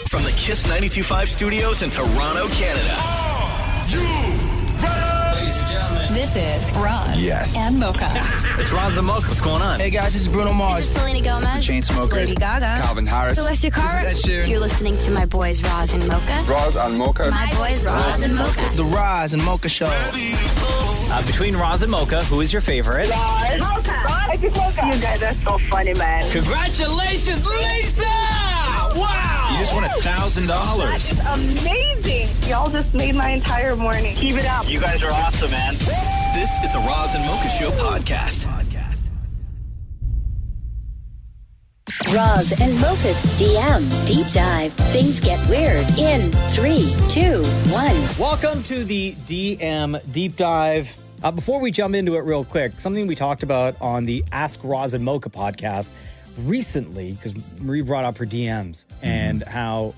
From the Kiss 92.5 studios in Toronto, Canada. Ladies and gentlemen. This is Roz and Mocha. It's Roz and Mocha. What's going on? Hey guys, this is Bruno Mars. This is Selena Gomez. The Chainsmokers. Lady Gaga. Calvin Harris. Celestia Cara. This is Ed Sheeran. You're listening to my boys Roz and Mocha. Roz and Mocha. My boys Roz and Mocha. The Roz and Mocha Show. Between Roz and Mocha, who is your favorite? Roz. Mocha. Roz. Mocha. You guys are so funny, man. Congratulations, Lisa! Wow! You just won $1,000. That's amazing. Y'all just made my entire morning. Keep it up. You guys are awesome, man. This is the Roz and Mocha Show podcast. Roz and Mocha's DM Deep Dive. Things get weird in 3, 2, 1. Welcome to the DM Deep Dive. Before we jump into it real quick, something we talked about on the Ask Roz and Mocha podcast recently, because Marie brought up her DMs and how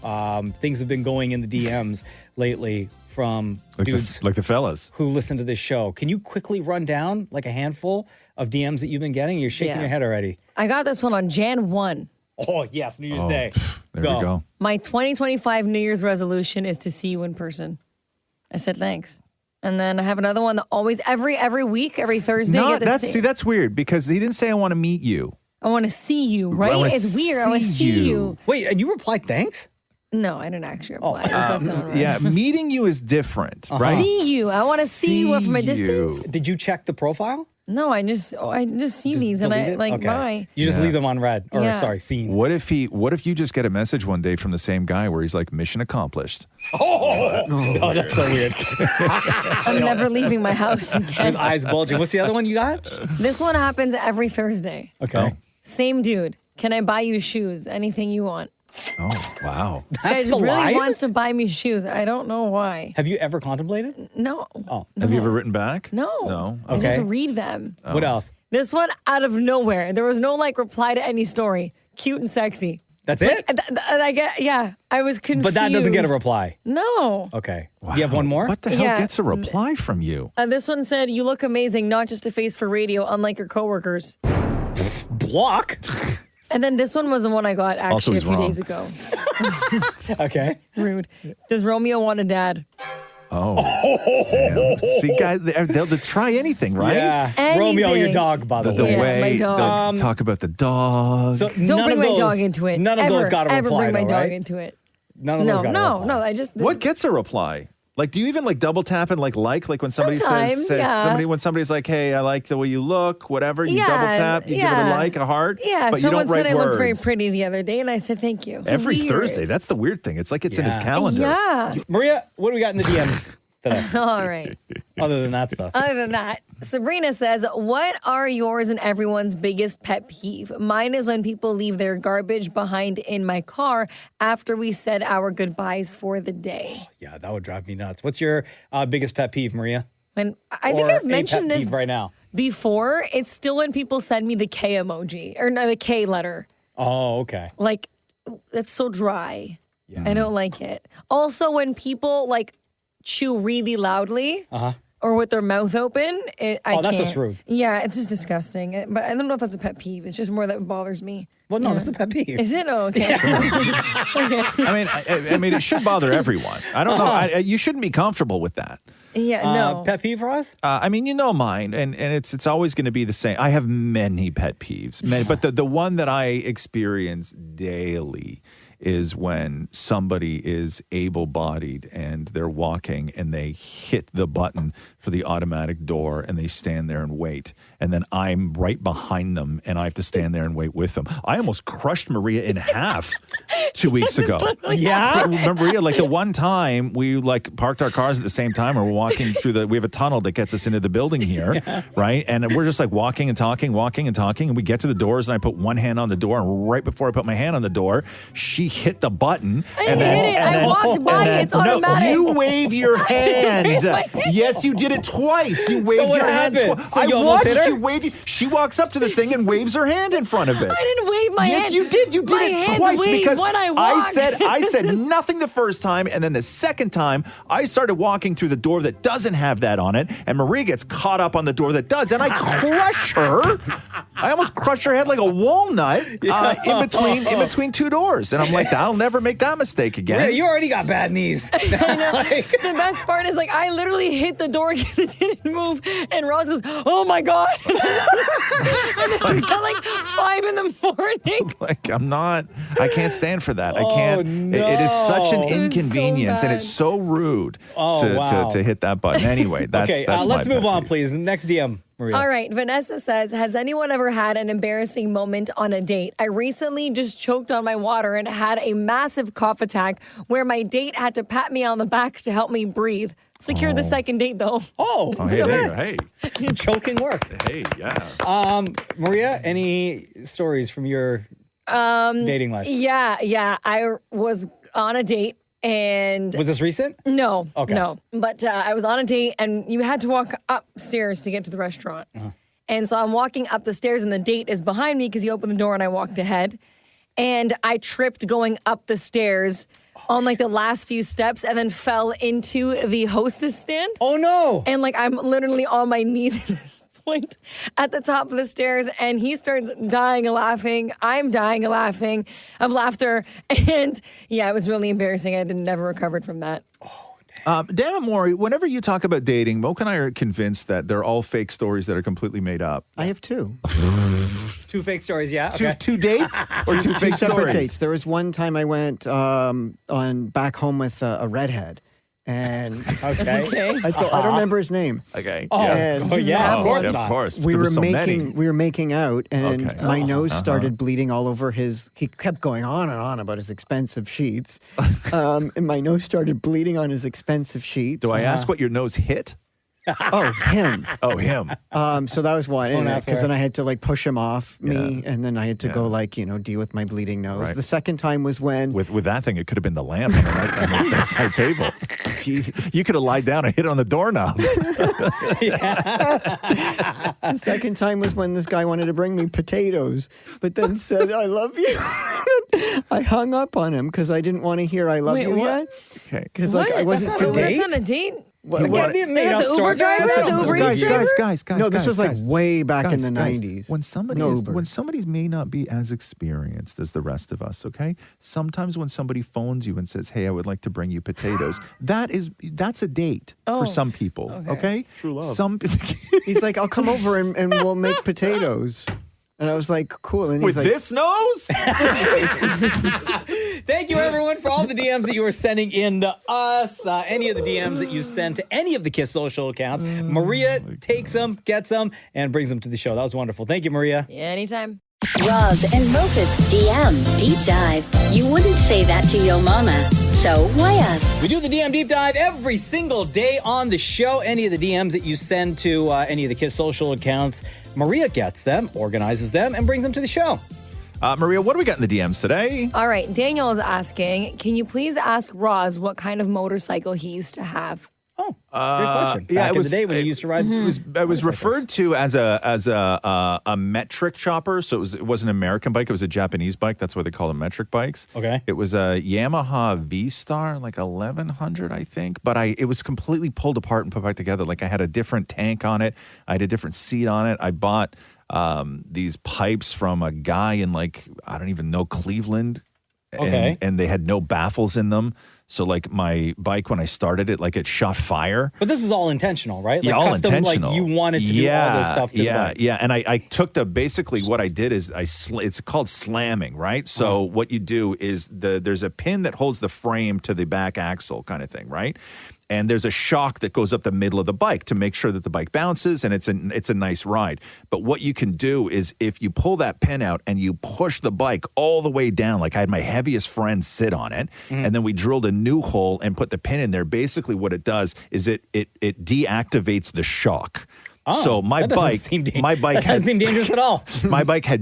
things have been going in the DMs lately from dudes like the fellas who listen to this show. Can you quickly run down like a handful of DMs that you've been getting? You're shaking your head already. I got this one on Jan 1. Oh, yes, New Year's Day. There we go. My 2025 New Year's resolution is to see you in person. I said thanks. And then I have another one that always, every week, every Thursday. That's weird because he didn't say I want to meet you. I want to see you, right? It's weird. I want to see you. Wait, and you replied thanks? No, I didn't actually reply. I just left it on red. Yeah, meeting you is different, right? See you. I want to see you from a distance. Did you check the profile? No, I just see these and I like bye. You just leave them on red seen. What if you just get a message one day from the same guy where he's like, mission accomplished? Oh, that's so weird. I'm never leaving my house again. His eyes bulging. What's the other one you got? This one happens every Thursday. Okay. Same dude. Can I buy you shoes? Anything you want. Oh, wow. This guy really wants to buy me shoes. I don't know why. Have you ever contemplated? No. Oh. Have you ever written back? No. No. I just read them. Oh. What else? This one out of nowhere. There was no reply to any story. Cute and sexy. That's it? I was confused. But that doesn't get a reply. No. Okay. Do you have one more? What the hell gets a reply from you? This one said, you look amazing, not just a face for radio, unlike your coworkers. Block? And then this one was the one I got actually a few days ago. Okay. Rude. Does Romeo want a dad? Oh. Damn. See, guys, they'll try anything, right? Yeah. Anything. Romeo, your dog, by the way. My dog. They'll talk about the dog. So Don't bring my dog into it. None of those got a reply, Ever bring my dog right? into it. None of those got a reply. No, I just... What gets a reply? Like, do you even double tap and like when somebody Sometimes, says when somebody's like, hey, I like the way you look, whatever, you double tap, you give it a like, a heart, Yeah, but you someone don't write said I words. looked very pretty the other day, and I said thank you. Every Weird. Thursday, that's the weird thing. It's like it's in his calendar. Yeah. Maria, what do we got in the DM today? All right. Other than that stuff. Other than that, Sabrina says, what are yours and everyone's biggest pet peeve? Mine is when people leave their garbage behind in my car after we said our goodbyes for the day. Yeah, that would drive me nuts. What's your biggest pet peeve, Maria? And I think I've mentioned this right now. before. It's still when people send me the K emoji, or no, the K letter. Oh, okay. Like, that's so dry. Yeah. I don't like it. Also, when people chew really loudly. Or with their mouth open, I can't. That's just rude. Yeah, it's just disgusting. But I don't know if that's a pet peeve. It's just more that bothers me. Well, no, that's a pet peeve. Is it? Oh, okay. Okay. I mean, it should bother everyone. I don't know. You shouldn't be comfortable with that. Yeah, no. Pet peeve for us? I mean, you know mine, and it's always going to be the same. I have many pet peeves, but the one that I experience daily is when somebody is able-bodied and they're walking and they hit the button for the automatic door and they stand there and wait. And then I'm right behind them and I have to stand there and wait with them. I almost crushed Maria in half 2 weeks ago. Yeah? Remember, Maria, the one time we parked our cars at the same time and we're walking through we have a tunnel that gets us into the building here, right? And we're just walking and talking. And we get to the doors and I put one hand on the door, and right before I put my hand on the door, she hit the button. I walked by. It's automatic. No, you wave your hand. Yes, you did it twice. You waved your hand twice. So I you almost hit watched her? you wave. She walks up to the thing and waves her hand in front of it. I didn't wave my hand. Yes, you did. You did My it hands twice waved because when I I walked. said nothing the first time, and then the second time I started walking through the door that doesn't have that on it, and Marie gets caught up on the door that does, and I crush her. I almost crushed her head like a walnut in between two doors, and I'm like, I'll never make that mistake again. Maria, you already got bad knees. I know. The best part is like I literally hit the door because it didn't move, and Roz goes, "Oh my god!" And this is at like 5 a.m. Like I can't stand for that. I Oh, can't. It is such an It is so inconvenience, and bad. it's so rude wow. to hit that button. Anyway, that's Okay, that's let's my move pet on, peeve. please. Next DM, Maria. All right, Vanessa says, has anyone ever had an embarrassing moment on a date? I recently just choked on my water and had a massive cough attack where my date had to pat me on the back to help me breathe. Secured the second date, though. Oh, Oh, hey, so there you go. Hey, choking worked. hey, yeah. Maria, any stories from your dating life? Yeah. I was on a date and... Was this recent? No, Okay. no. But I was on a date, and you had to walk upstairs to get to the restaurant. And so I'm walking up the stairs, and the date is behind me because he opened the door, and I walked ahead. And I tripped going up the stairs on like the last few steps, and then fell into the hostess stand. Oh, no. And like I'm literally on my knees at this point at the top of the stairs, and he starts dying of laughing. I'm dying of laughter. And yeah, it was really embarrassing. I never recovered from that. Damn it, Maury, whenever you talk about dating, Mocha and I are convinced that they're all fake stories that are completely made up. I have two. 2 fake stories, yeah. Okay. Two dates or two fake Separate stories? dates. There was one time I went on back home with a redhead. And Okay. I don't remember his name. Okay. Oh, And- yeah, of course of not. course. We There were so many. making out, and Okay. my nose started bleeding all over his. He kept going on and on about his expensive sheets, and my nose started bleeding on his expensive sheets. Do I ask what your nose hit? Oh, him. Oh, him. So that was one, Don't ask because her. then I had to like push him off me, Yeah. and then I had to Yeah. go like deal with my bleeding nose. Right. The second time was when With that thing, it could have been the lamp on the bedside table. You could have lied down and hit it on the doorknob. The second time was when this guy wanted to bring me potatoes, but then said, I love you. I hung up on him because I didn't want to hear I love Wait, you what? yet. Okay. Because like I wasn't That's not a feeling date? That's not a date. What- Yeah, what- they made The up Uber stories. driver? Listen, The Uber Eats driver? guys. No, this was like guys. way back in the Guys, 90s. When somebody No is, Uber. when somebody may not be as experienced as the rest of us, okay? Sometimes when somebody phones you and says, "Hey, I would like to bring you potatoes," that's a date for some people, okay? True love. He's like, I'll come over and we'll make potatoes. And I was like, cool. And he's with like, this nose? Thank you, everyone, for all the DMs that you were sending in to us. Any of the DMs that you sent to any of the KISS social accounts. Maria takes them, gets them, and brings them to the show. That was wonderful. Thank you, Maria. Yeah, anytime. Roz and Mocha's DM Deep Dive. You wouldn't say that to your mama, so why us? We do the DM Deep Dive every single day on the show. Any of the DMs that you send to any of the KISS social accounts, Maria gets them, organizes them, and brings them to the show. Maria, what do we got in the DMs today? All right, Daniel is asking, can you please ask Roz what kind of motorcycle he used to have? Oh, great question. yeah, Back it in was- the day when you used to ride. It was referred to as a metric chopper, so it was an American bike. It was a Japanese bike. That's why they call them metric bikes. Okay. It was a Yamaha V-Star, like 1100, I think. But it was completely pulled apart and put back together. Like I had a different tank on it. I had a different seat on it. I bought these pipes from a guy in I don't even know, Cleveland. Okay. And they had no baffles in them. So like my bike, when I started it, it shot fire. But this is all intentional, right? Yeah, all custom, intentional. Like you wanted to do all this stuff. To the bike. Yeah. And I took basically what I did is it's called slamming, right? So what you do is there's a pin that holds the frame to the back axle kind of thing, right? And there's a shock that goes up the middle of the bike to make sure that the bike bounces and it's a nice ride. But what you can do is if you pull that pin out and you push the bike all the way down, like I had my heaviest friend sit on it, and then we drilled a new hole and put the pin in there. Basically what it does is it deactivates the shock. Oh, So my that doesn't bike that doesn't seem dangerous at all. my bike had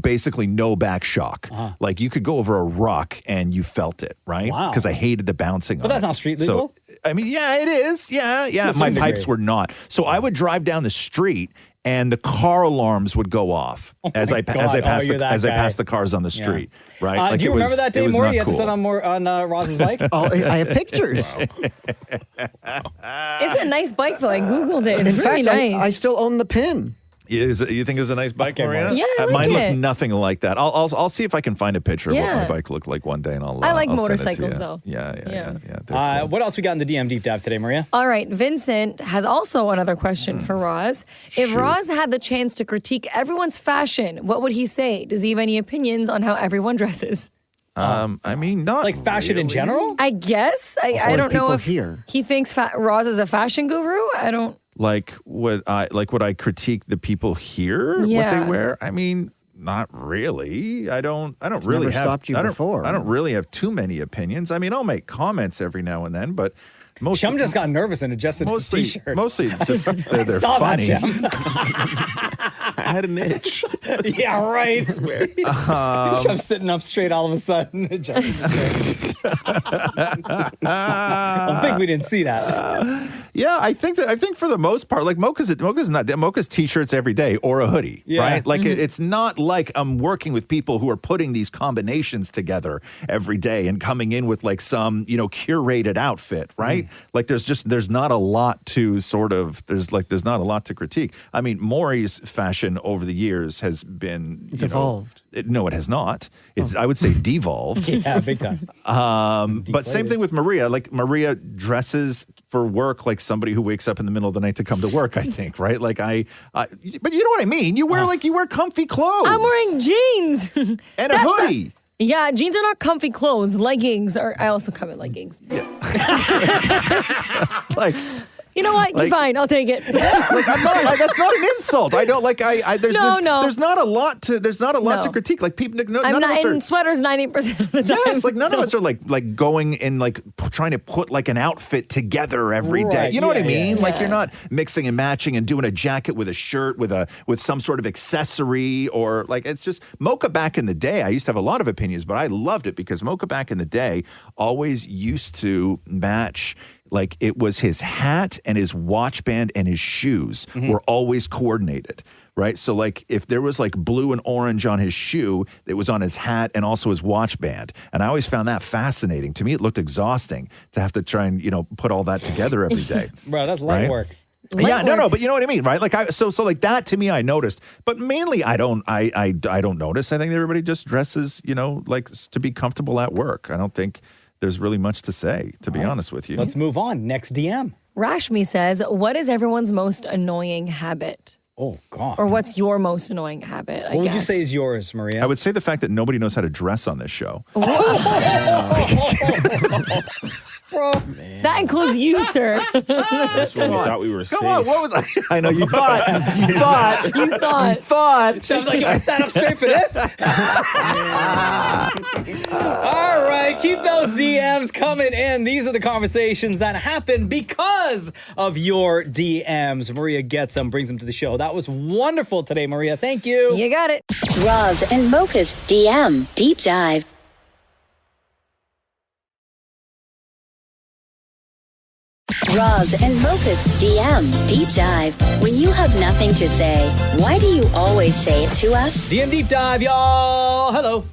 basically no back shock. Like you could go over a rock and you felt it, right? Wow. Because I hated the bouncing. But on that's it. not street legal? So, I mean, yeah, it is. Yeah. To My some pipes degree. were not. So I would drive down the street and the car alarms would go off as I God. passed you're that guy. the cars on the street, right? Do you remember that day, it was Maury? not You had to cool. sit on Roz's bike? oh, I have pictures. It's a nice bike, though. I Googled it. It's In really fact, nice. I still own the pin. You think it was a nice bike, Okay, Maria? Yeah, I like mine it. looked nothing like that. I'll see if I can find a picture of what Yeah. my bike looked like one day, and I'll. I like I'll send it to motorcycles, you. though. Yeah. Yeah. They're cool. What else we got in the DM deep dive today, Maria? All right, Vincent has also another question for Roz. If Shoot. Roz had the chance to critique everyone's fashion, what would he say? Does he have any opinions on how everyone dresses? I mean, not Like fashion in really. general? I guess. I Or don't know people if here. he thinks Roz is a fashion guru. I don't. Like would I critique the people here? Yeah. What they wear? I mean, not really. I don't really never have. stopped you I don't, before. I don't really have too many opinions. I mean, I'll make comments every now and then, but most Shem just got nervous and adjusted his t-shirt. Mostly just they're Saw funny. that, Shem. I had an itch. Yeah, right. Shem's sitting up straight all of a sudden. I think we didn't see that. Yeah, I think for the most part, like Mocha's t-shirts every day or a hoodie, Yeah. right? Like it's not like I'm working with people who are putting these combinations together every day and coming in with like some, curated outfit, right? Like there's not a lot to there's not a lot to critique. I mean, Maury's fashion over the years has been evolved. No, it has not. It's I would say devolved. Yeah, big time. But same thing with Maria. Like Maria dresses for work like somebody who wakes up in the middle of the night to come to work, I think, right? Like but you know what I mean? You wear you wear comfy clothes. I'm wearing jeans and a hoodie. Yeah, jeans are not comfy clothes. Leggings are. I also come in leggings. Like You know what? You're fine. I'll take it. like I'm not. That's not an insult. I don't like. There's not a lot to. There's not a lot to critique. Like people. I'm none of not us are, in sweaters 90% of the time. Yes, like none of us are like going and like trying to put like an outfit together every day. Right, You know what I mean? yeah. Like you're not mixing and matching and doing a jacket with a shirt with some sort of accessory or like it's just Mocha back in the day. I used to have a lot of opinions, but I loved it because Mocha back in the day always used to match. Like it was his hat and his watch band and his shoes were always coordinated, right? So like if there was like blue and orange on his shoe, it was on his hat and also his watch band. And I always found that fascinating. To me, it looked exhausting to have to try and, put all that together every day. Bro, that's light work. Yeah, no, but you know what I mean, right? Like so like that to me, I noticed, but mainly I don't notice. I think everybody just dresses, like to be comfortable at work. I don't think there's really much to say, to be honest with you. Let's move on. Next DM. Rashmi says, what is everyone's most annoying habit? Oh, God. Or what's your most annoying habit, I What would you guess? say is yours, Maria? I would say the fact that nobody knows how to dress on this show. That includes you, sir. That's when we thought we were safe. Come on, what was I? I know you thought. You thought. Sounds like you want to stand up straight for this. All right, keep those DMs coming in. These are the conversations that happen because of your DMs. Maria gets them, brings them to the show. That was wonderful today, Maria. Thank you. You got it. Roz and Mocha's DM Deep Dive. Roz and Mocha's DM Deep Dive. When you have nothing to say, why do you always say it to us? DM Deep Dive, y'all. Hello.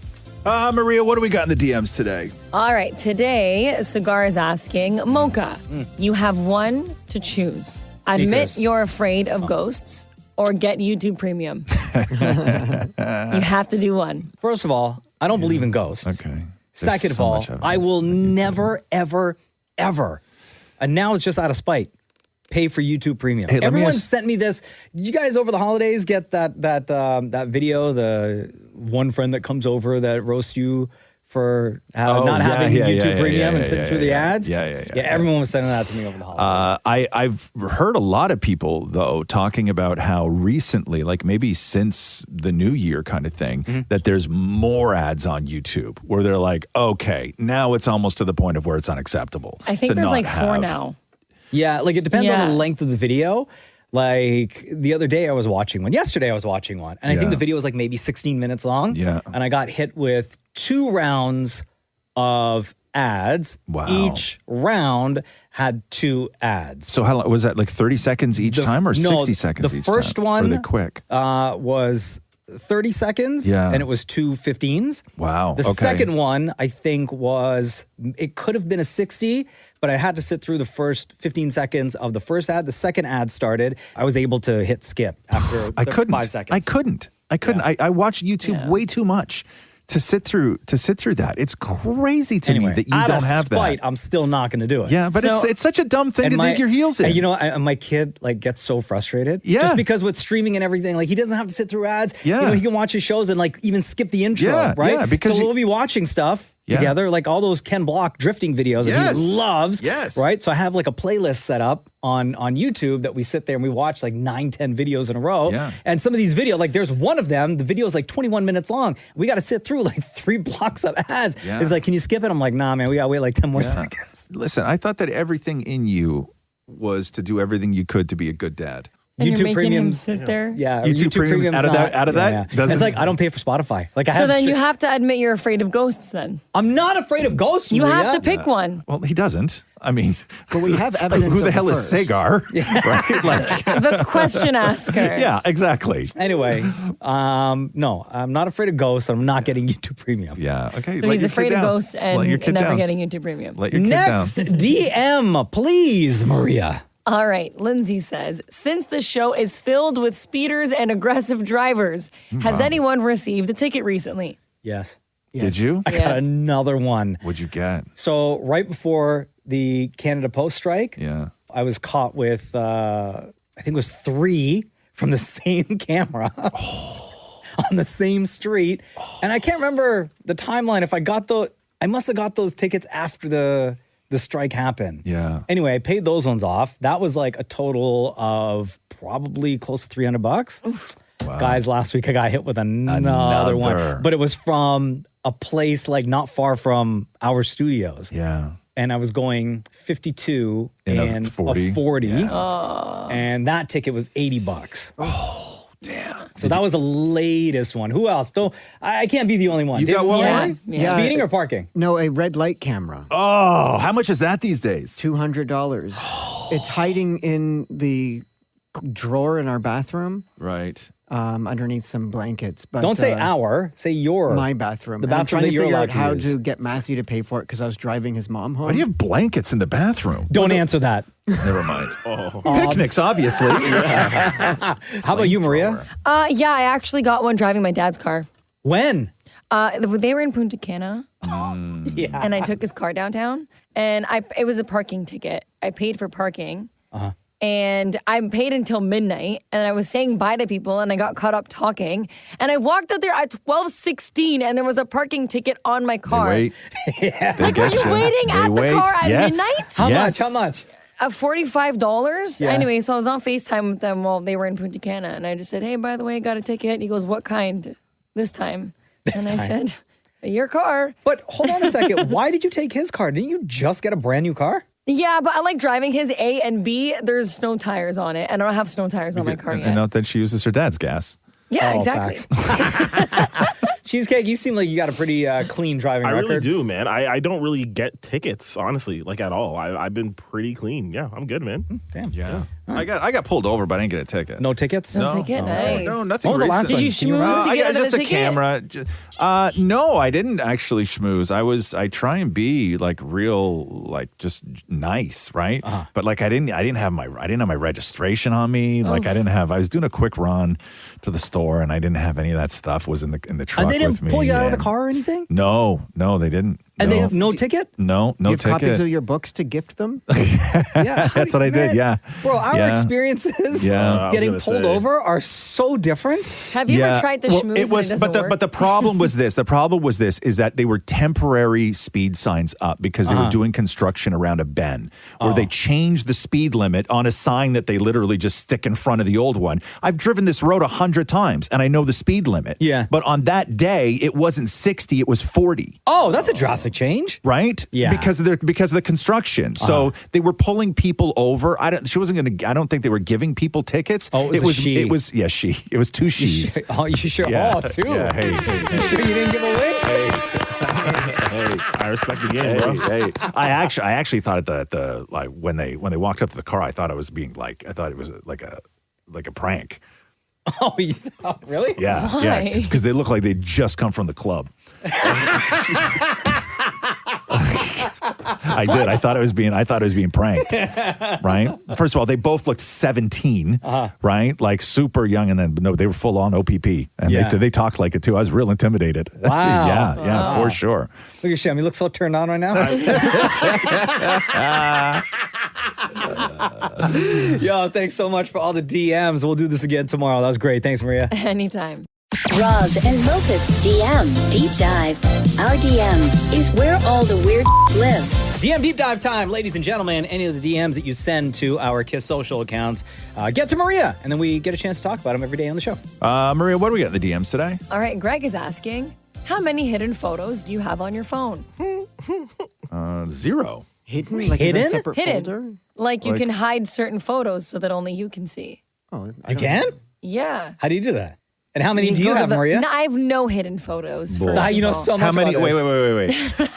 Maria, what do we got in the DMs today? All right, today, Cigar is asking, Mocha, you have one to choose. Admit Sneakers. you're afraid of ghosts or get YouTube Premium. You have to do one. First of all, I don't believe in ghosts. Okay. Second of all, I will never, ever, ever, and now it's just out of spite, pay for YouTube Premium. Hey, let me Everyone ask- sent me this. You guys over the holidays get that video, the one friend that comes over that roasts you for not having YouTube Premium and sitting through the ads? Yeah. Everyone was sending that to me over the holidays. I've heard a lot of people, though, talking about how recently, like maybe since the new year kind of thing, that there's more ads on YouTube where they're like, okay, now it's almost to the point of where it's unacceptable. I think to there's not like 4 have- now. Yeah, like it depends on Yeah. the length of the video. Like the other day I was watching one. Yesterday I was watching one. And I think Yeah. the video was like maybe 16 minutes long. Yeah. And I got hit with 2 rounds of ads. Wow. Each round had 2 ads. So how long was that? Like 30 seconds each time or 60 seconds the each first time? one Or are they quick? was 30 seconds, Yeah. and it was 2 15s. Wow. The okay. second one, I think, it could have been a 60, but I had to sit through the first 15 seconds of the first ad. The second ad started. I was able to hit skip after 5 seconds. I couldn't. Yeah. I watched YouTube way too much to sit through that. It's crazy to me that you don't have that. I'm still not going to do it. Yeah, but it's such a dumb thing to dig your heels in. And my kid gets so frustrated. Yeah. Just because with streaming and everything, he doesn't have to sit through ads. Yeah. He can watch his shows and even skip the intro, right? Yeah, because we'll be watching stuff together, all those Ken Block drifting videos that he loves. Yes. Right? So I have a playlist set up on YouTube that we sit there and we watch 9, 10 videos in a row. Yeah. And some of these videos, there's one of them, the video is 21 minutes long. We got to sit through 3 blocks of ads. Yeah. It's can you skip it? I'm like, nah, man, we got to wait 10 more seconds. Listen, I thought that everything in you was to do everything you could to be a good dad. And YouTube you're making Premium him sit there? Yeah, YouTube Premium's out of that. Yeah. Doesn't- It's I don't pay for Spotify. So then you have to admit you're afraid of ghosts then. I'm not afraid of ghosts. You Maria. have to pick one. Well, he doesn't. I mean, but we have evidence. Who the of hell is first. Sagar? Right? The question asker. Yeah, exactly. Anyway, no, I'm not afraid of ghosts. I'm not getting YouTube Premium. Yeah. Okay. So he's afraid of ghosts and never getting into premium. Let your kid Next down. DM, please, Maria. All right. Lindsay says, since the show is filled with speeders and aggressive drivers, has anyone received a ticket recently? Yes. Did you? I got another one. What'd you get? So right before the Canada Post strike, I was caught with, I think it was 3 from the same camera on the same street. And I can't remember the timeline. If I got I must have got those tickets after the strike happened. Yeah. Anyway, I paid those ones off. That was a total of probably close to $300. Wow. Guys, last week I got hit with another one. But it was from a place not far from our studios. Yeah. And I was going 52 In a and 40. a 40. Yeah. And that ticket was $80. Oh, damn. So that was the latest one. Who else? I can't be the only one. You got one? Yeah. Speeding or parking? No, a red light camera. Oh, how much is that these days? $200. It's hiding in the drawer in our bathroom. Right. Underneath some blankets. But Don't say our, say your. my bathroom. The And I'm bathroom trying that to you're figure allowed out to how use. to get Matthew to pay for it because I was driving his mom home. Why do you have blankets in the bathroom? Don't answer that. Never mind. Picnics, obviously. How about you, Maria? Yeah, I actually got one driving my dad's car. When? They were in Punta Cana, Yeah. and I took his car downtown, and it was a parking ticket. I paid for parking. And I paid until midnight, and I was saying bye to people, and I got caught up talking. And I walked out there at 12:16, and there was a parking ticket on my car. Wait. Yeah. They Were get you you. waiting They at wait. the car at Yes. midnight? How Yes. much? How much? $45. Yeah. Anyway, so I was on FaceTime with them while they were in Punta Cana, and I just said, "Hey, by the way, I got a ticket." He goes, "What kind?" This time. I said, "Your car." But hold on a second. Why did you take his car? Didn't you just get a brand new car? Yeah, but I like driving his A and B. There's snow tires on it, and I don't have snow tires on my car yet. And not that she uses her dad's gas. Yeah, Oh, exactly. Cheesecake, you seem like you got a pretty clean driving I record. really do, man. I don't really get tickets, honestly, at all. I've been pretty clean. Yeah, I'm good, man. Damn. Yeah. I got pulled over, but I didn't get a ticket. No tickets? No ticket? Nice. No, nothing. When was the last recent. one? Did you Can you remember? schmooze to I get got another just a ticket? camera. No, I didn't actually schmooze. I try and be real, just nice, right? But I didn't have my registration on me. I was doing a quick run to the store, and I didn't have any of that stuff was in the truck And they with didn't me. pull you out of the and- car or anything? No, they didn't. And no. they have no ticket? No Do you have copies ticket. of your books to gift them? Yeah. That's what I did. Man, Yeah. Bro, our Yeah. experiences Yeah. getting I was pulled gonna say. over are so different. Have you ever tried to schmooze it was, and it doesn't but the problem was this. The problem was this is that they were temporary speed signs up because they were doing construction around a bend where they changed the speed limit on a sign that they literally just stick in front of the old one. I've driven this road 100 times and I know the speed limit. Yeah. But on that day, it wasn't 60, it was 40. Oh, that's a drastic change. Right? Yeah. Because of the construction. So they were pulling people over. I don't think they were giving people tickets. Oh, it was a she. It was she. It was two she's. Oh, you sure? Yeah. Oh, two. Yeah, hey. You sure you didn't give away? Hey, I respect the game, bro. hey. I actually thought at the when they walked up to the car, I thought it was being I thought it was like a prank. Oh, really? Yeah, Why? yeah, because they look like they just come from the club. I did. I thought it was being pranked. Right? First of all, they both looked 17, right? Like super young, and then no, they were full on OPP, and they talked like it too. I was real intimidated. Wow. yeah, for sure. Look at Shem. You look so turned on right now. Yo, thanks so much for all the DMs. We'll do this again tomorrow. That was great. Thanks, Maria. Anytime. Roz and Mocha's DM Deep Dive. Our DM is where all the weird lives. DM Deep Dive time, ladies and gentlemen. Any of the DMs that you send to our Kiss social accounts, get to Maria, and then we get a chance to talk about them every day on the show. Maria, what do we got in the DMs today? All right, Greg is asking, how many hidden photos do you have on your phone? 0. Hidden? Like Hidden? in a separate Hidden. folder? Like you can hide certain photos so that only you can see. Oh, You can? Yeah. How do you do that? And how many do you go to have, the- Maria? No, I have no hidden photos. So how you know so much How many? about Wait, this? wait.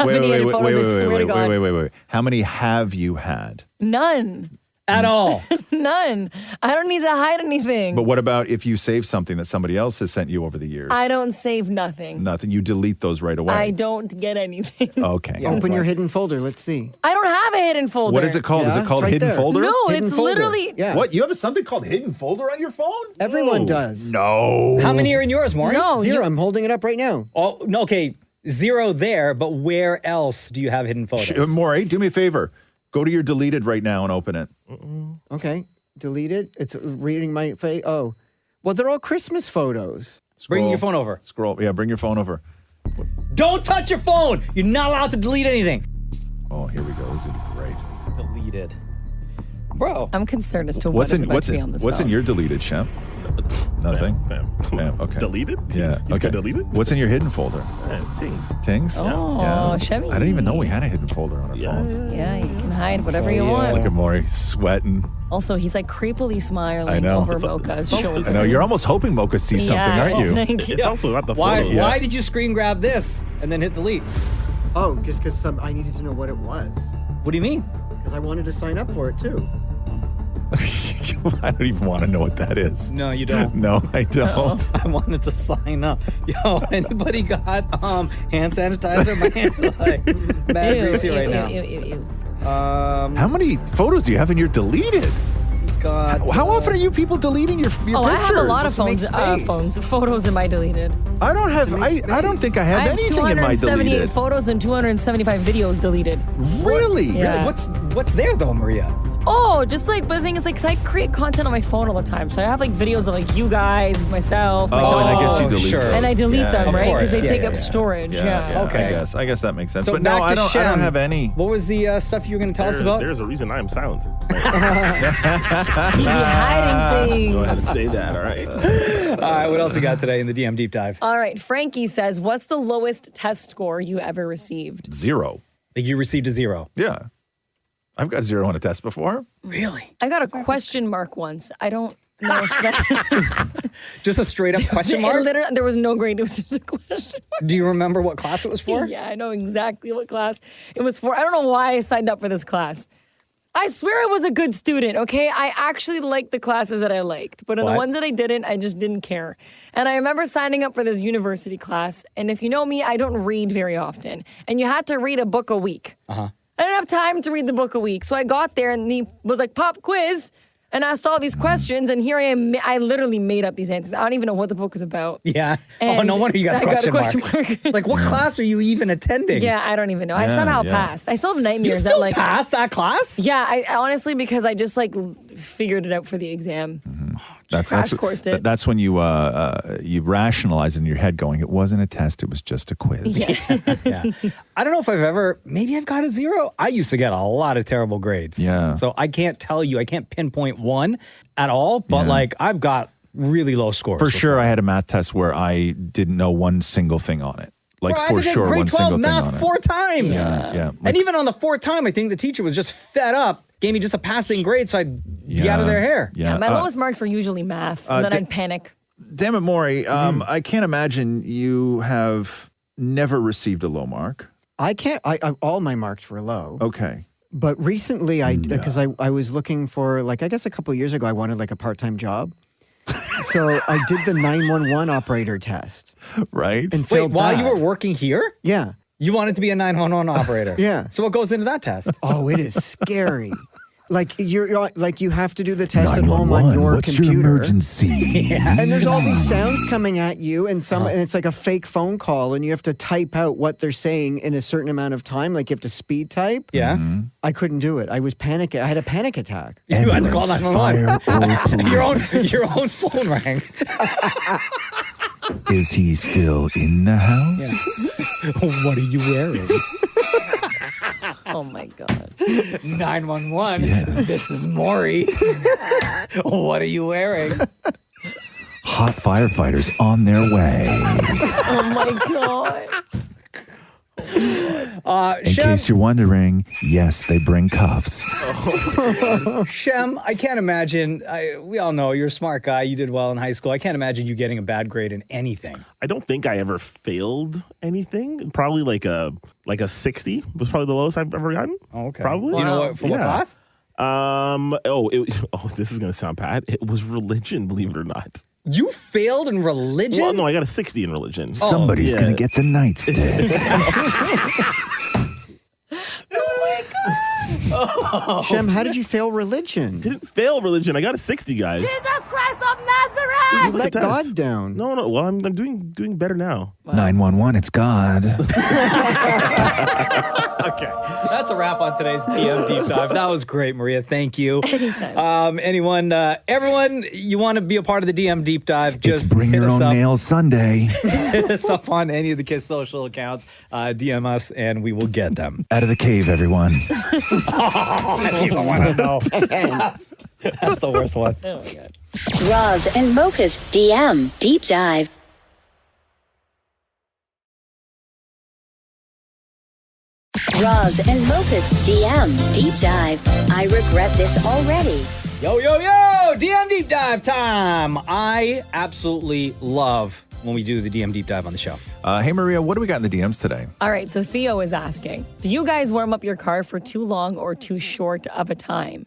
How many have you had? None. At all. None. I don't need to hide anything. But what about if you save something that somebody else has sent you over the years? I don't save nothing. Nothing. You delete those right away. I don't get anything. Okay. Open your hidden folder. Let's see. I don't have a hidden folder. What is it called? Is Yeah, it called it's right hidden there. folder? No, Hidden it's folder. literally. Yeah. What? You have something called hidden folder on your phone? Everyone No. does. No. How many are in yours, Maury? No. 0. I'm holding it up right now. Oh, no, okay. 0 there, but where else do you have hidden photos? Maury, do me a favor. Go to your deleted right now and open it. Okay. Delete it. It's reading my face. Oh. Well, they're all Christmas photos. Bring your phone over. Scroll. Yeah, bring your phone over. Don't touch your phone. You're not allowed to delete anything. Oh, here we go. This is gonna be great. Deleted. Bro. I'm concerned as to What's what is in about what's to be in on this what's in phone. your deleted, Shemp? Nothing. Fam. Okay. Deleted? Yeah. You Okay. could delete it? What's in your hidden folder? Things. Tings? Oh, Chevy. I didn't even know we had a hidden folder on our phones. Yeah, you can hide whatever you want. Look at Maury sweating. Also, he's like creepily smiling I know. over Mocha's shoulder. I know. You're almost hoping Mocha sees something, aren't you? It's also not the Why, photos. why did you screen grab this and then hit delete? Oh, just because I needed to know what it was. What do you mean? Because I wanted to sign up for it too. I don't even want to know what that is. No, you don't. No, I don't. I wanted to sign up. Yo, anybody got hand sanitizer? My hands are like mad greasy right now. Ew. How many photos do you have in your deleted? He's got. How often are you people deleting your pictures? Oh, I have a lot of Make photos in my deleted. I don't have. I don't think I have I have anything in my 278 deleted. photos and 275 videos deleted. Really? Yeah. What's there though, Maria? Oh, just like, but the thing is, like, 'cause I create content on my phone all the time, so I have like videos of like you guys, myself. my Oh, and I dog. guess you delete sure. those. And I delete Yeah, them, yeah, right? of Because course. they take Yeah, up yeah. storage. Yeah, Okay. I guess that makes sense. So but no, back to I don't Shem. have any. What was the stuff you were going to tell us about? There's a reason I'm silent. He'd be hiding things. Go ahead and say that, all right? All right, what else we got today in the DM deep dive? All right, Frankie says, what's the lowest test score you ever received? 0. You received a 0. Yeah. I've got 0 on a test before. Really? I got a question mark once. I don't know if that... Just a straight up question mark? There was no grade. It was just a question mark. Do you remember what class it was for? Yeah, I know exactly what class it was for. I don't know why I signed up for this class. I swear I was a good student, okay? I actually liked the classes that I liked, but in the What? ones that I didn't, I just didn't care. And I remember signing up for this university class, and if you know me, I don't read very often. And you had to read a book a week. I didn't have time to read the book a week, so I got there and he was like, pop quiz, and asked all these questions, and here I am. I literally made up these answers. I don't even know what the book was about. Yeah. And no wonder you got I the got a question question mark. mark. Like, what class are you even attending? Yeah, I don't even know. I Yeah, somehow yeah. passed. I still have You nightmares still that like passed that class? Yeah, I honestly because I just like figured it out for the exam. Crash coursed it. That's when you rationalize in your head, going, "It wasn't a test; it was just a quiz." Yeah. I don't know if maybe I've got a 0. I used to get a lot of terrible grades. Yeah. So I can't tell you, I can't pinpoint one at all, but like I've got really low scores. For sure, I had a math test where I didn't know one single thing on it. Like Bro, I for had to take sure, grade one 12 single thing math on it. 4 times. Yeah. And even on the 4th time, I think the teacher was just fed up, gave me just a passing grade so I'd be out of their hair. Yeah, my lowest marks were usually math, and then I'd panic. Damn it, Maury. I can't imagine you have never received a low mark. I can't. All my marks were low. Okay. But recently, because I was looking for, like, I guess a couple of years ago, I wanted like a part-time job. So I did the 911 operator test. Right? And Wait, failed while you that. were working here? Yeah. You wanted to be a 911 operator? Yeah. So what goes into that test? Oh, it is scary. Like you're like you have to do the test at home on your computer. And there's all these sounds coming at you, and it's like a fake phone call, and you have to type out what they're saying in a certain amount of time. Like you have to speed type. Yeah. I couldn't do it. I was panicking. I had a panic attack. You had to call 911. your own phone rang. Is he still in the house? What are you wearing? Oh my God. 911. Yeah. This is Maury. What are you wearing? Hot firefighters on their way. Oh my God. In case you're wondering, yes, they bring cuffs. Shem, I can't imagine. We all know you're a smart guy. You did well in high school. I can't imagine you getting a bad grade in anything. I don't think I ever failed anything. Probably like a 60 was probably the lowest I've ever gotten. Oh, okay. Probably. Do you know what class? This is going to sound bad. It was religion, believe it or not. You failed in religion? Well, no, I got a 60 in religion. Somebody's going to get the nightstick. Oh. Shem, how did you fail religion? Didn't fail religion. I got a 60, guys. Jesus Christ of Nazareth! You let God down. No. Well, I'm doing better now. 911, it's God. Okay. That's a wrap on today's DM Deep Dive. That was great, Maria. Thank you. Anytime. Everyone, you want to be a part of the DM Deep Dive, just It's Bring hit Your us Own up. Nails Sunday. Hit us up on any of the KISS social accounts. DM us, and we will get them. Out of the cave, everyone. You don't want to know. That's the worst one. Oh my God. Roz and Mocha's DM Deep Dive. Roz and Mocha's DM Deep Dive. I regret this already. Yo, DM Deep Dive time. I absolutely love when we do the DM Deep Dive on the show. Hey, Maria, what do we got in the DMs today? All right, so Theo is asking, do you guys warm up your car for too long or too short of a time?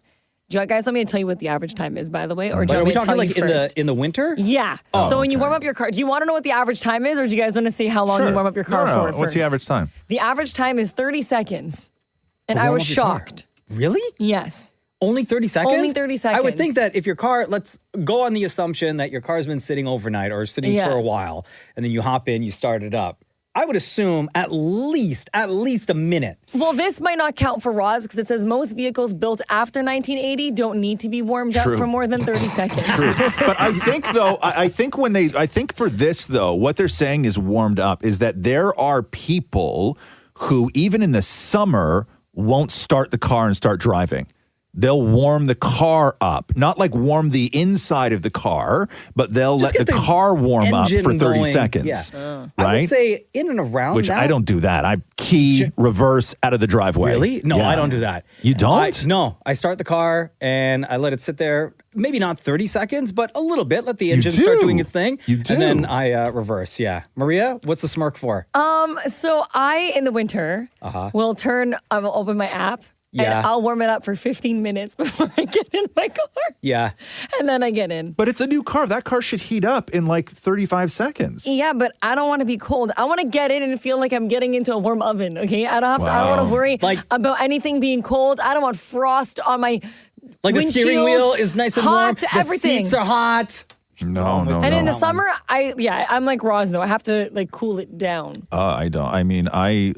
Do you guys want me to tell you what the average time is, by the way? Or do you Are want we me to talking tell like you first? in the winter? Yeah. So when you warm up your car, do you want to know what the average time is, or do you guys want to see how long you warm up your car for first? What's the average time? The average time is 30 seconds. And To I warm was up your car? shocked. Really? Yes. Only 30 seconds? Only 30 seconds. I would think that if your car, let's go on the assumption that your car's been sitting overnight or sitting for a while, and then you hop in, you start it up. I would assume at least a minute. Well, this might not count for Roz because it says most vehicles built after 1980 don't need to be warmed up for more than 30 seconds. True. But I think, though, I think for this, though, what they're saying is warmed up is that there are people who, even in the summer, won't start the car and start driving. They'll warm the car up, not like warm the inside of the car, but they'll let the car warm up for 30 going. seconds. Yeah. Right? I would say in and around Which that. I don't do that. I key, reverse out of the driveway. Really? No, Yeah. I don't do that. You don't? No, I start the car and I let it sit there, maybe not 30 seconds, but a little bit. Let the engine start doing its thing. You do. And then I reverse, yeah. Maria, what's the smirk for? So I, in the winter, I will open my app. Yeah. And I'll warm it up for 15 minutes before I get in my car. Yeah. And then I get in. But it's a new car. That car should heat up in like 35 seconds. Yeah, but I don't want to be cold. I want to get in and feel like I'm getting into a warm oven, okay? I don't want to worry about anything being cold. I don't want frost on my Like the steering wheel is nice and warm. hot, everything. The seats are hot. No. And in the summer, I'm like Roz though. I have to like cool it down. I don't. I mean, I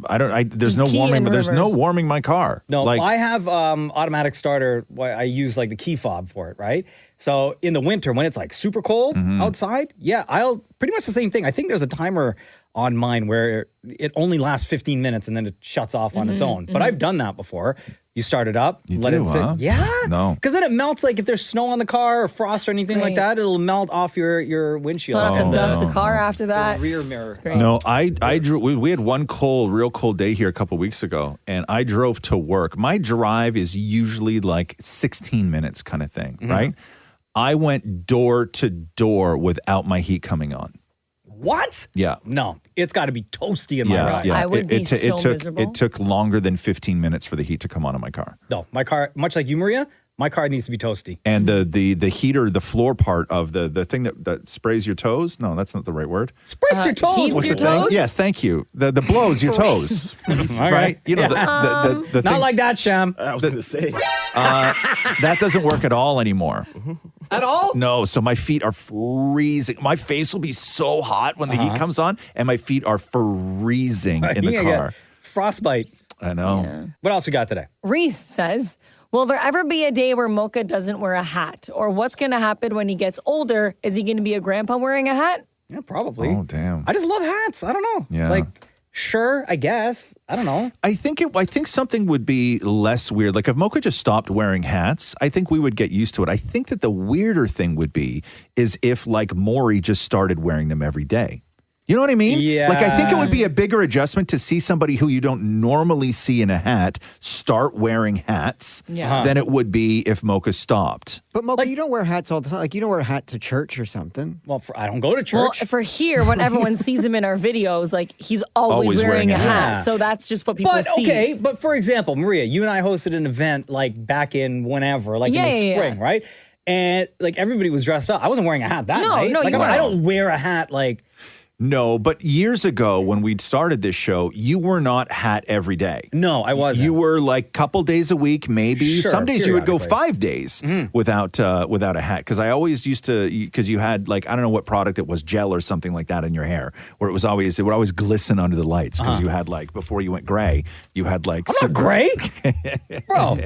don't. There's no Key warming, and but there's no reverse. warming my car. No, like, I have automatic starter. I use like the key fob for it, right? So in the winter when it's like super cold outside, I'll pretty much the same thing. I think there's a timer on mine where it only lasts 15 minutes and then it shuts off on its own. But I've done that before. You start it up, let it sit. huh? Yeah. No. Because then it melts, like if there's snow on the car or frost or anything like that, it'll melt off your windshield. Don't have to dust the car after that. Rear mirror. No, I drove. We had one real cold day here a couple weeks ago, and I drove to work. My drive is usually like 16 minutes kind of thing, right? I went door to door without my heat coming on. What? Yeah. No, it's got to be toasty in my ride. I would be so took, miserable. It took longer than 15 minutes for the heat to come on in my car. No, my car, much like you, Maria, My car needs to be toasty. And the heater, the floor part of the thing that sprays your toes. No, that's not the right word. Sprays your toes. Heats What's your the thing? toes? Yes, thank you. The blows your toes. Right? You know, the Not thing, like that, Shem. I was going to say. that doesn't work at all anymore. At all? No, so my feet are freezing. My face will be so hot when the heat comes on, and my feet are freezing in the Yeah, car. Frostbite. I know. What else we got today? Reese says, will there ever be a day where Mocha doesn't wear a hat? Or what's going to happen when he gets older? Is he going to be a grandpa wearing a hat? Yeah, probably. Oh, damn. I just love hats. I don't know. Yeah. Like, sure, I guess. I don't know. I think something would be less weird. Like if Mocha just stopped wearing hats, I think we would get used to it. I think that the weirder thing would be is if like Maury just started wearing them every day. You know what I mean? Yeah. Like I think it would be a bigger adjustment to see somebody who you don't normally see in a hat start wearing hats than it would be if Mocha stopped. But Mocha, you don't wear hats all the time. Like you don't wear a hat to church or something. Well, I don't go to church. Well, for here, when everyone sees him in our videos, like he's always wearing a hat. So that's just what people see. Okay, but for example, Maria, you and I hosted an event like back in whenever, like in the spring, right? And like everybody was dressed up. I wasn't wearing a hat that night. No, like, I don't wear a hat like... No, but years ago when we'd started this show, you were not hat every day. No, I wasn't. You were like couple days a week, maybe. Sure, some days you would go periodically. 5 days without a hat. Because I always used to, because you had like, I don't know what product it was, gel or something like that in your hair, where it would always glisten under the lights. Because you had like, before you went gray, you had like... I'm not gray. Bro.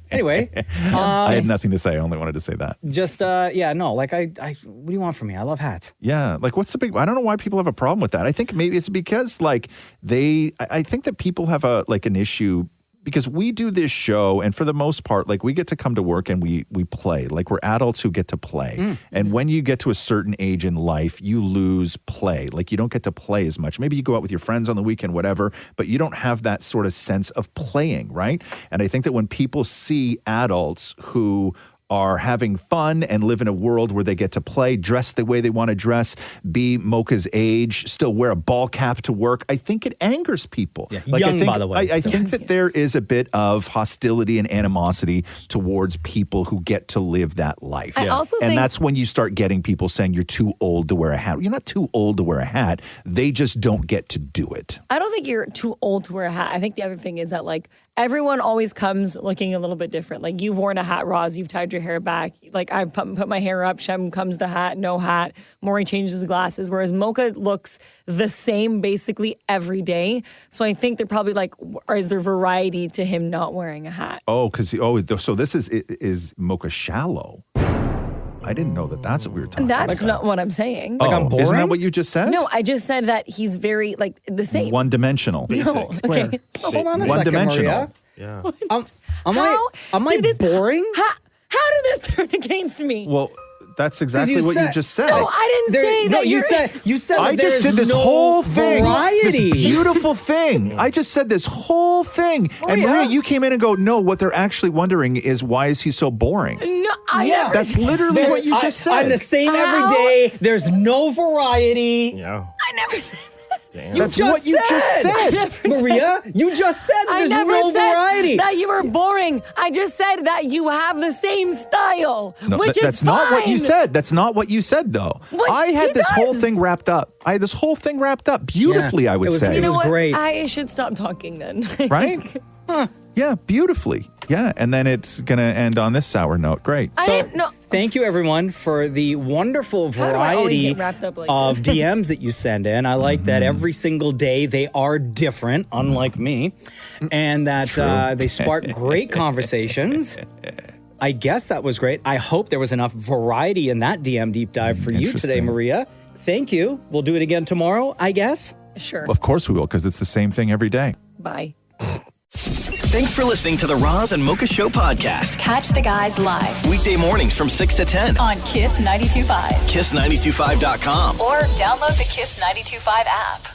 Anyway. I had nothing to say. I only wanted to say that. Just, like I what do you want from me? I love hats. Yeah. Like what's the big, I don't know why people have a problem with that. I think maybe it's because like I think that people have an issue because we do this show and for the most part, like we get to come to work and we play. Like we're adults who get to play. And when you get to a certain age in life, you lose play. Like you don't get to play as much. Maybe you go out with your friends on the weekend, whatever, but you don't have that sort of sense of playing, right? And I think that when people see adults who are having fun and live in a world where they get to play, dress the way they want to dress, be Mocha's age, still wear a ball cap to work. I think it angers people. Yeah, Like, by the way. I think that there is a bit of hostility and animosity towards people who get to live that life. I also and think that's when you start getting people saying you're too old to wear a hat. You're not too old to wear a hat. They just don't get to do it. I don't think you're too old to wear a hat. I think the other thing is that like everyone always comes looking a little bit different. Like you've worn a hat, Roz, you've tied your hair back. Like I've put my hair up, Shem comes the hat, no hat. Maury changes the glasses, whereas Mocha looks the same basically every day. So I think they're probably like, or is there variety to him not wearing a hat? Oh, so this is Mocha shallow. I didn't know that that's what we were talking about. That's not what I'm saying. Like I'm boring? Isn't that what you just said? No, I just said that he's very like the same. One-dimensional. No, okay. Oh, hold on a second, One-dimensional. Maria. Yeah. Am I boring? How did this turn against me? Well, that's exactly what you just said. No, I didn't say that. You said that I just did this no whole thing. variety. This beautiful thing. I just said this whole thing. And Maria, you came in and go, no, what they're actually wondering is why is he so boring? No, I never That's said literally what you just said. I'm the same every day. There's no variety. Yeah. I never said that. Damn. That's what you just said. Maria, you just said that I there's never no said variety. that you were boring. I just said that you have the same style, No, which is that's not what you fine. said. That's not what you said, though. What? I had He this whole does. thing wrapped up. I had this whole thing wrapped up beautifully, I would it was- say. You know was what? great. I should stop talking then. Right? Yeah, beautifully. Yeah, and then it's going to end on this sour note. Great. I didn't know. Thank you, everyone, for the wonderful How do I always variety get wrapped up like of this? DMs that you send in. I like that every single day they are different, unlike me, and that they spark great conversations. I guess that was great. I hope there was enough variety in that DM deep dive for you today, Interesting. Maria. Thank you. We'll do it again tomorrow, I guess. Sure. Of course we will, because it's the same thing every day. Bye. Thanks for listening to the Roz and Mocha Show podcast. Catch the guys live Weekday mornings from 6 to 10. on Kiss 92.5 Kiss925.com. or download the Kiss 92.5 app.